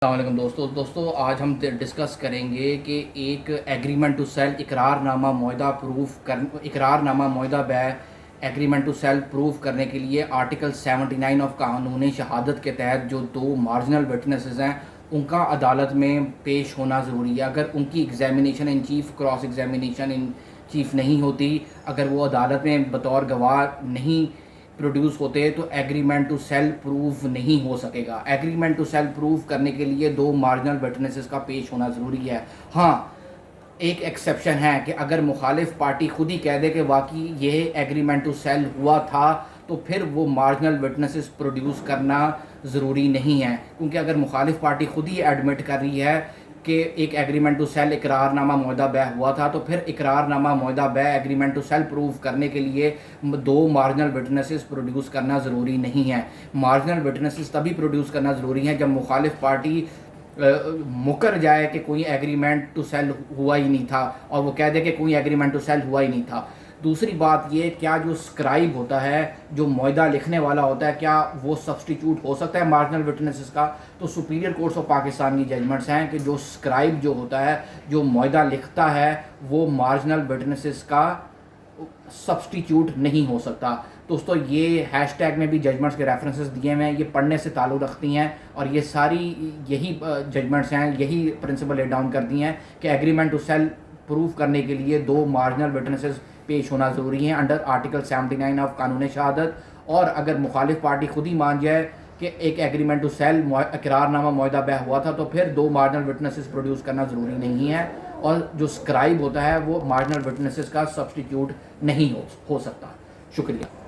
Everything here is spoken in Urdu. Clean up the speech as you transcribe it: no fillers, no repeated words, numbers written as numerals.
السلام علیکم دوستو آج ہم ڈسکس کریں گے کہ ایک ایگریمنٹ ٹو سیل اقرار نامہ معاہدہ بیع ایگریمنٹ ٹو سیل پروف کرنے کے لیے آرٹیکل 79 آف قانون شہادت کے تحت جو دو مارجنل وٹنسز ہیں ان کا عدالت میں پیش ہونا ضروری ہے۔ اگر ان کی examination in chief cross examination in chief نہیں ہوتی، اگر وہ عدالت میں بطور گواہ نہیں پروڈیوس ہوتے تو ایگریمنٹ ٹو سیل پروف نہیں ہو سکے گا۔ ایگریمنٹ ٹو سیل پروف کرنے کے لیے دو مارجنل وٹنسز کا پیش ہونا ضروری ہے۔ ہاں، ایک ایکسیپشن ہے کہ اگر مخالف پارٹی خود ہی کہہ دے کہ واقعی یہ ایگریمنٹ ٹو سیل ہوا تھا تو پھر وہ مارجنل وٹنسز پروڈیوس کرنا ضروری نہیں ہے، کیونکہ اگر مخالف پارٹی خود ہی ایڈمٹ کر رہی ہے کہ ایک ایگریمنٹ ٹو سیل اقرار نامہ معاہدہ بیع ہوا تھا تو پھر اقرار نامہ معاہدہ بیع ایگریمنٹ ٹو سیل پروف کرنے کے لیے دو مارجنل وٹنسز پروڈیوس کرنا ضروری نہیں ہے۔ مارجنل وٹنسز تبھی پروڈیوس کرنا ضروری ہے جب مخالف پارٹی مکر جائے کہ کوئی ایگریمنٹ ٹو سیل ہوا ہی نہیں تھا اور وہ کہہ دے کہ کوئی ایگریمنٹ ٹو سیل ہوا ہی نہیں تھا۔ دوسری بات یہ، کیا جو اسکرائب ہوتا ہے، جو معاہدہ لکھنے والا ہوتا ہے، کیا وہ سبسٹیچیوٹ ہو سکتا ہے مارجنل وٹنسز کا؟ تو سپیریئر کورٹس آف پاکستان کی ججمنٹس ہیں کہ جو اسکرائب جو ہوتا ہے، جو معاہدہ لکھتا ہے، وہ مارجنل وٹنسز کا سبسٹیچیوٹ نہیں ہو سکتا۔ دوستو یہ ہیش ٹیگ میں بھی ججمنٹس کے ریفرنسز دیے ہوئے ہیں، یہ پڑھنے سے تعلق رکھتی ہیں اور یہ ساری یہی ججمنٹس ہیں، یہی پرنسپل لے ڈاؤن کرتی ہیں کہ ایگریمنٹ ٹو سیل پروف کرنے کے لیے دو مارجنل وٹنسز پیش ہونا ضروری ہیں انڈر آرٹیکل 79 آف قانون شہادت۔ اور اگر مخالف پارٹی خود ہی مان جائے کہ ایک ایگریمنٹ ٹو سیل اقرار نامہ معاہدہ بیع ہوا تھا تو پھر دو مارجنل وٹنسز پروڈیوس کرنا ضروری نہیں ہے، اور جو اسکرائب ہوتا ہے وہ مارجنل وٹنسز کا سبسٹیچیوٹ نہیں ہو سکتا۔ شکریہ۔